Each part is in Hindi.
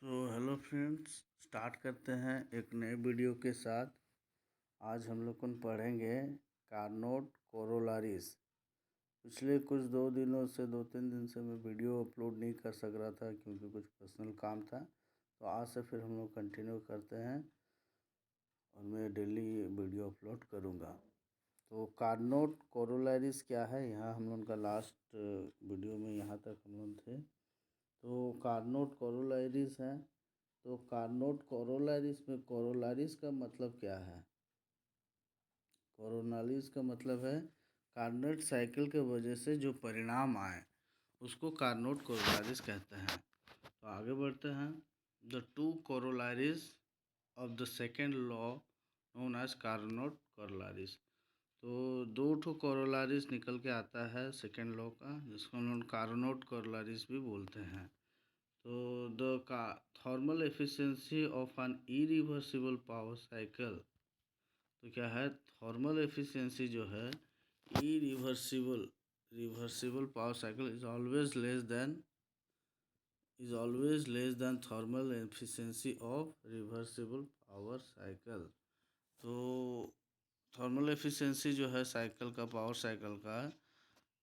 तो हेलो फ्रेंड्स, स्टार्ट करते हैं एक नए वीडियो के साथ। आज हम लोग पढ़ेंगे कार्नोट कोरोलारिस। पिछले कुछ 2 3 दिन से मैं वीडियो अपलोड नहीं कर सक रहा था क्योंकि कुछ पर्सनल काम था। तो आज से फिर हम लोग कंटिन्यू करते हैं और मैं डेली वीडियो अपलोड करूँगा। तो कार्नोट कोरोलारिस क्या है, यहाँ हम लोग का लास्ट वीडियो में यहाँ तक हम लोग थे। तो कार्नोट कोरोलारिस है। तो कार्नोट कोरोलारिस में कोरोलारिस का मतलब क्या है? कोरोलारिस का मतलब है कार्नोट साइकिल के वजह से जो परिणाम आए उसको कार्नोट कोरोलारिस कहते हैं। तो आगे बढ़ते हैं। The two corollaries of the second law known as Carnot corollaries. तो दो ठो कोरोलारिस निकल के आता है सेकेंड लॉ का, जिसको हम लोग कार्नोट कोरोलारिस भी बोलते हैं। तो the thermal efficiency of an irreversible power cycle. तो क्या है, थर्मल एफिशिएंसी जो है reversible power cycle is always less than thermal efficiency of reversible power cycle. तो थर्मल एफिशिएंसी जो है साइकिल का, पावर साइकिल का,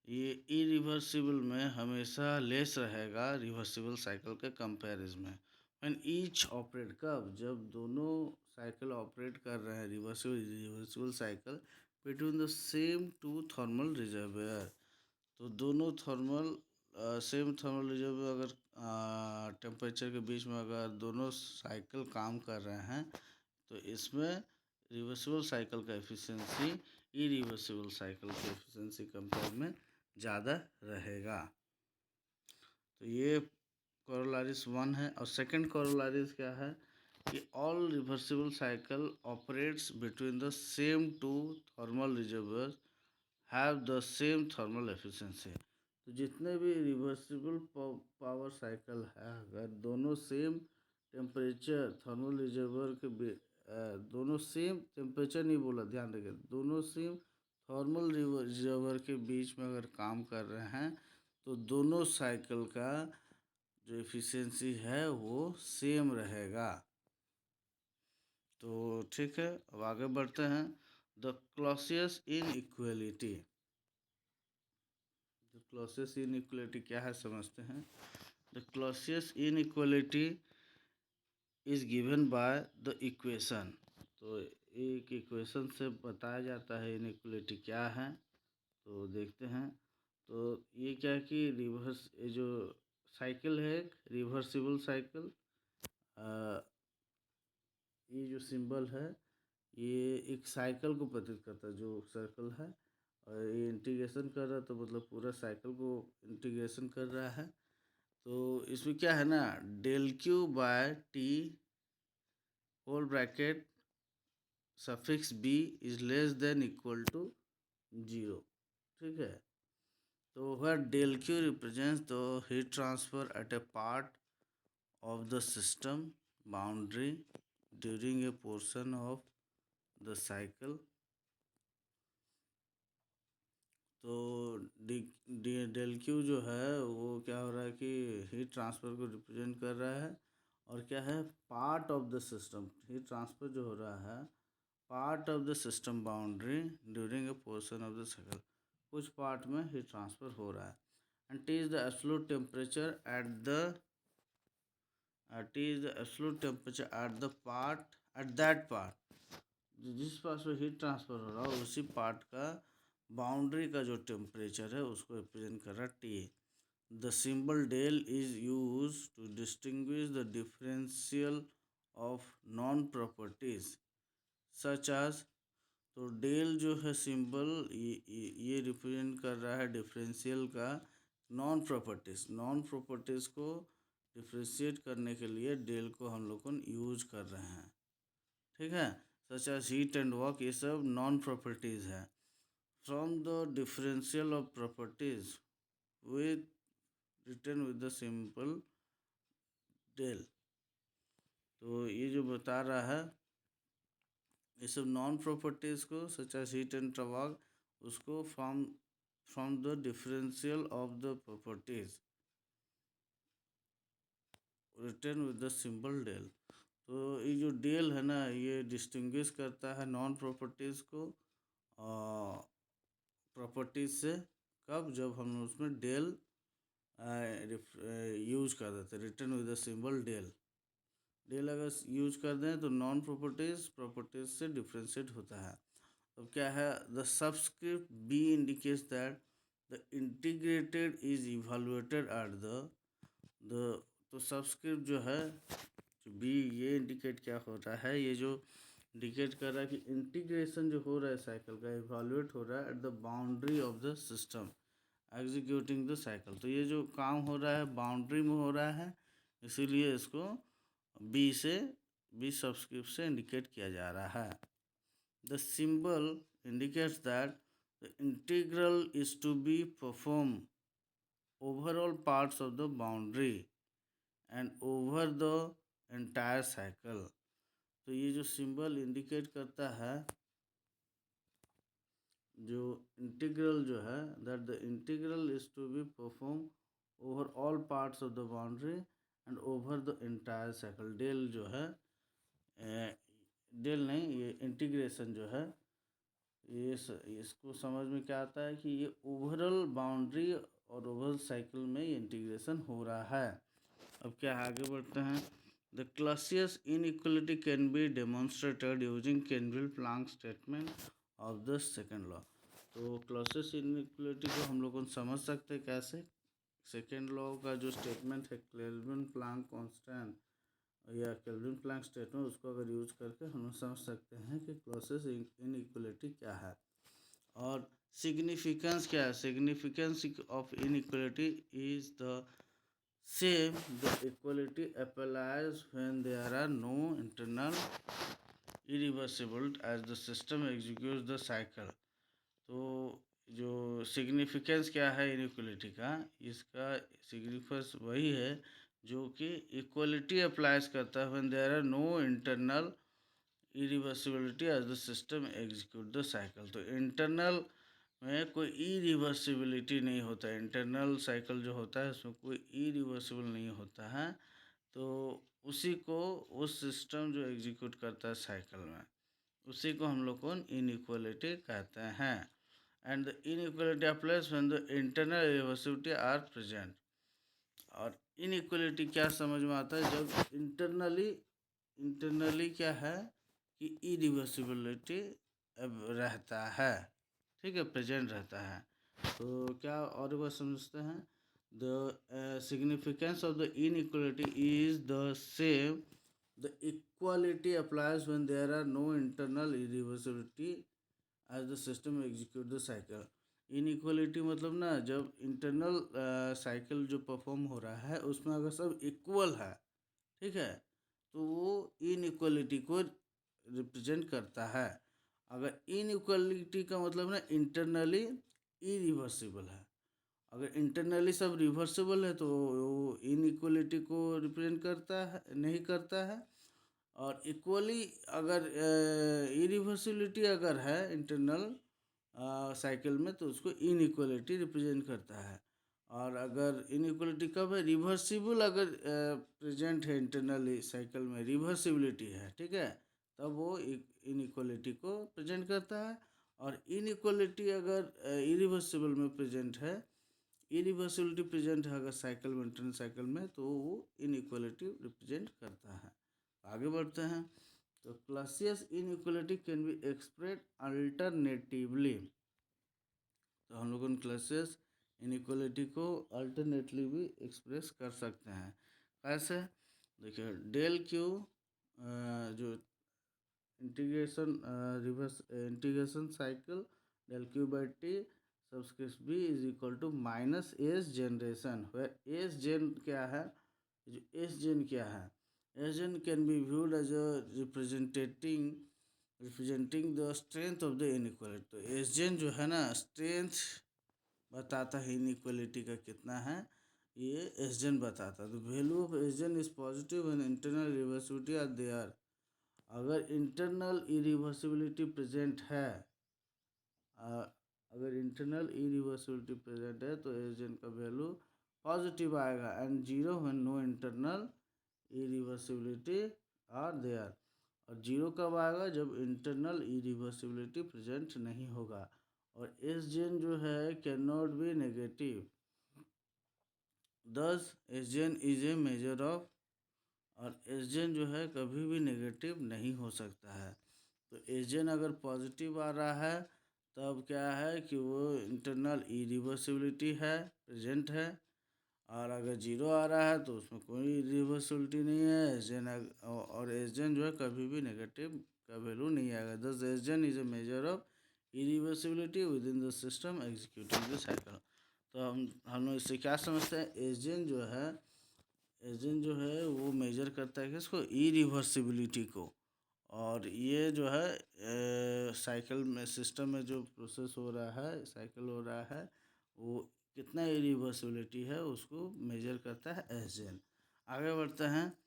ये इरिवर्सिबल में हमेशा लेस रहेगा रिवर्सिबल साइकिल के कंपैरिजन में। व्हेन ईच ऑपरेट, कब? जब दोनों साइकिल ऑपरेट कर रहे हैं reversible cycle between the same two thermal reservoir. तो दोनों सेम थर्मल रिजर्वायर अगर टेम्परेचर के बीच में अगर दोनों साइकिल काम कर रहे हैं तो इसमें रिवर्सिबल साइकिल का एफिशिएंसी इरिवर्सिबल साइकिल के एफिशिएंसी कंपेयर में ज़्यादा रहेगा। तो ये कोरोलारिस 1 है। और सेकंड कोरोलारिस क्या है कि all reversible cycle operates between the same two thermal reservoir have the same thermal efficiency. तो जितने भी रिवर्सिबल पावर साइकिल है, अगर दोनों सेम टेम्परेचर थर्मल रिजर्वायर के दोनों सेम टेम्परेचर नहीं बोला, ध्यान रखिए, दोनों सेम थर्मल रिजर्वायर के बीच में अगर काम कर रहे हैं तो दोनों साइकिल का जो एफिशिएंसी है वो सेम रहेगा। तो ठीक है, अब आगे बढ़ते हैं। The Clausius inequality. The Clausius inequality क्या है समझते हैं। The Clausius inequality is given by the equation. तो एक इक्वेशन से बताया जाता है इनइक्वालिटी क्या है। तो देखते हैं। तो ये क्या है कि ये जो साइकिल है एक रिवर्सिबल साइकिल, ये जो सिंबल है ये एक साइकिल को प्रतीत करता है, जो सर्कल है, और ये इंटीग्रेशन कर रहा है तो मतलब पूरा साइकिल को इंटीग्रेशन कर रहा है। तो इसमें क्या है ना, del Q by T whole bracket suffix B is less than equal to 0। ठीक है। तो where del q represents the heat transfer at a part of the system boundary during a portion of the cycle। तो डेल क्यू जो है वो क्या हो रहा है कि हीट ट्रांसफ़र को रिप्रेजेंट कर रहा है, और क्या है, part of the system. Heat transfer जो हो रहा है part of the system boundary during a portion of the cycle, कुछ पार्ट में हीट ट्रांसफ़र हो रहा है। And T is the absolute temperature at the part, at that part, जिस पास में हीट ट्रांसफ़र हो रहा है उसी पार्ट का बाउंड्री का जो टेम्परेचर है उसको रिप्रेजेंट कर रहा है T. The symbol del is use to distinguish the differential of non properties such as. तो डेल जो है सिंबल ये रिप्रेजेंट कर रहा है डिफरेंशियल का नॉन प्रॉपर्टीज़ को डिफ्रेंशिएट करने के लिए डेल को हम लोग को यूज कर रहे हैं। ठीक है। Such as heat and work, ये सब नॉन प्रॉपर्टीज़ है। From the differential of properties with written with the simple del. तो ये जो बता रहा है ये सब नॉन प्रॉपर्टीज़ को such as heat and work, उसको from the differential of the properties, return with the symbol del. तो ये जो डेल है ना, ये डिस्टिंग्विश करता है नॉन प्रॉपर्टीज़ को प्रॉपर्टीज से। कब? जब हम उसमें डेल यूज कर देते, written with the symbol del. Del अगर यूज कर दें तो नॉन प्रॉपर्टीज से डिफ्रेंशिएट होता है। अब क्या है? The subscript B indicates that the integrated is evaluated at the तो सबस्क्रिप्ट जो है बी, ये इंडिकेट क्या हो रहा है? ये जो इंडिकेट कर रहा है कि इंटीग्रेशन जो हो रहा है साइकिल का, इवेलुएट हो रहा है at the boundary of the system executing the cycle. तो ये जो काम हो रहा है बाउंड्री में हो रहा है, इसीलिए इसको बी सबस्क्रिप्ट से इंडिकेट किया जा रहा है। The symbol indicates that the integral is to be perform over all parts of the boundary and over the entire cycle. तो ये जो सिंबल इंडिकेट करता है, जो इंटीग्रल जो है, that the integral is to be perform over all parts of the boundary and over the entire cycle. Del जो है, डेल नहीं, ये इंटीग्रेशन जो है, ये इसको समझ में क्या आता है कि ये ओवरऑल बाउंड्री और ओवरऑल साइकिल में ये इंटीग्रेशन हो रहा है। अब क्या आगे बढ़ते हैं। The Clausius inequality can be demonstrated using Kelvin Planck statement of the second law. तो क्लॉसियस इनइक्वालिटी को हम लोग समझ सकते हैं कैसे? सेकेंड लॉ का जो स्टेटमेंट है केल्विन-प्लांक कांस्टेंट या केल्विन-प्लांक स्टेटमेंट, उसको अगर यूज करके हम समझ सकते हैं कि क्लॉसियस इनइक्वालिटी क्या है और सिग्निफिकेंस क्या है। Significance of inequality is the same, the equality applies when there are no internal irreversible as the system executes the cycle। तो जो सिग्निफिकेंस क्या है इनइक्वालिटी का, इसका सिग्निफिकेंस वही है जो कि इक्वलिटी अप्लाइज करता है when there are no internal irreversibility as the system execute the cycle. तो इंटरनल में कोई इरिवर्सिबिलिटी नहीं होता है, इंटरनल साइकिल जो होता है उसमें कोई इरिवर्सिबल नहीं होता है। तो उसी को, उस सिस्टम जो एग्जीक्यूट करता है साइकिल में, उसी को हम लोग को इनइक्वालिटी कहते हैं। And the inequality applies when the internal irreversibility are present. और इनइक्वालिटी क्या समझ में आता है? जब इंटरनली क्या है कि इरिवर्सिबिलिटी रहता है, ठीक है, प्रेजेंट रहता है। तो क्या और बात समझते हैं? The significance of the inequality is the same, the equality applies when there are no internal irreversibility as the system execute the cycle. Inequality मतलब ना, जब इंटरनल साइकिल जो परफॉर्म हो रहा है उसमें अगर सब इक्वल है, ठीक है, तो वो इनइक्वालिटी को रिप्रेजेंट करता है। अगर इनइक्वालिटी का मतलब ना इंटरनली इरिवर्सिबल है, अगर इंटरनली सब रिवर्सिबल है तो वो इनइक्वालिटी को रिप्रेजेंट करता है, नहीं करता है। और इक्वली अगर इरिवर्सिबिलिटी अगर है इंटरनल साइकिल में, तो उसको इनइक्वालिटी रिप्रेजेंट करता है। और अगर इनइक्वालिटी कब है? रिवर्सिबल अगर प्रेजेंट है इंटरनली साइकिल में, रिवर्सिबिलिटी है, ठीक है, तब वो इनइक्वालिटी को प्रेजेंट करता है। और इनइक्वालिटी अगर इरिवर्सिबल में प्रेजेंट है, इरिवर्सिबिलिटी प्रेजेंट है अगर साइकिल में, इंटरनल साइकिल में, तो वो इनइक्वालिटी रिप्रेजेंट करता है। आगे बढ़ते हैं। तो Clausius inequality can be express alternatively. तो हम लोग क्लॉसियस इनइक्वालिटी को अल्टरनेटली भी एक्सप्रेस कर सकते हैं। कैसे? देखिए, डेल क्यू जो integration cycle del Q by T subscript B is equal to minus S generation, where S gen क्या है? जो एस जेन क्या है? S gen can be viewed as a representing the strength of the inequality. तो एस जेन जो है ना, स्ट्रेंथ बताता है इनइक्वालिटी का कितना है, ये एस जेन बताता है। तो value of S gen is positive and internal reversibility are there. अगर इंटरनल इरिवर्सिबिलिटी प्रेजेंट है, अगर इंटरनल इरिवर्सिबिलिटी प्रेजेंट है तो एस जेन का वैल्यू पॉजिटिव आएगा। And zero when no internal irreversibility are there. और जीरो कब आएगा? जब इंटरनल इरिवर्सिबिलिटी प्रेजेंट नहीं होगा। और एस जेन जो है can not be negative, thus S gen is a measure of, और एस जेन जो है कभी भी नेगेटिव नहीं हो सकता है। तो एस जेन अगर पॉजिटिव आ रहा है तब क्या है कि वो इंटरनल इरिवर्सिबिलिटी है, प्रेजेंट है। और अगर जीरो आ रहा है तो उसमें कोई रिवर्सिबिलिटी नहीं है। एस जेन और एस जेन जो है कभी भी नेगेटिव का वैल्यू नहीं आएगा। Thus S gen is a measure of irreversibility within the system executing the cycle. तो हम लोग इससे क्या समझते हैं? एस जेन जो है वो मेजर करता है किसको? इरिवर्सिबिलिटी को। और ये जो है साइकिल में, सिस्टम में जो प्रोसेस हो रहा है, साइकिल हो रहा है, वो कितना इरिवर्सिबिलिटी है उसको मेजर करता है एस जेन। आगे बढ़ते हैं,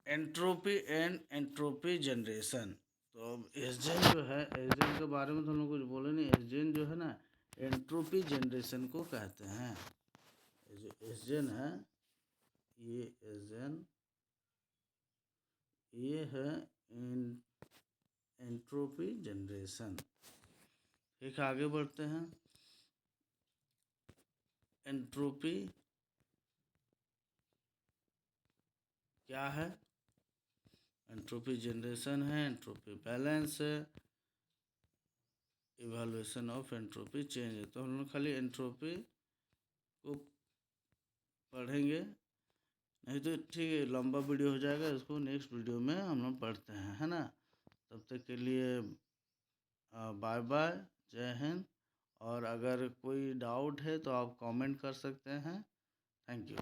एंट्रोपी एंड एंट्रोपी जनरेशन। तो अब एस जेन जो है, एस जेन के बारे में तो हम लोग कुछ बोले नहीं। एस जेन जो है ना, एंट्रोपी जनरेशन को कहते हैं। जो एस जेन है, ये एस जेन, ये है एंट्रोपी जनरेशन। ठीक है, आगे बढ़ते हैं। एंट्रोपी क्या है? एंट्रोपी जनरेशन है, एंट्रोपी बैलेंस है, इवैल्यूएशन ऑफ एंट्रोपी चेंज है। तो हम लोग खाली एंट्रोपी को पढ़ेंगे, नहीं तो ठीक है लंबा वीडियो हो जाएगा। इसको नेक्स्ट वीडियो में हम लोग पढ़ते हैं, है ना। तब तक के लिए बाय बाय, जय हिंद। और अगर कोई डाउट है तो आप कमेंट कर सकते हैं। Thank you.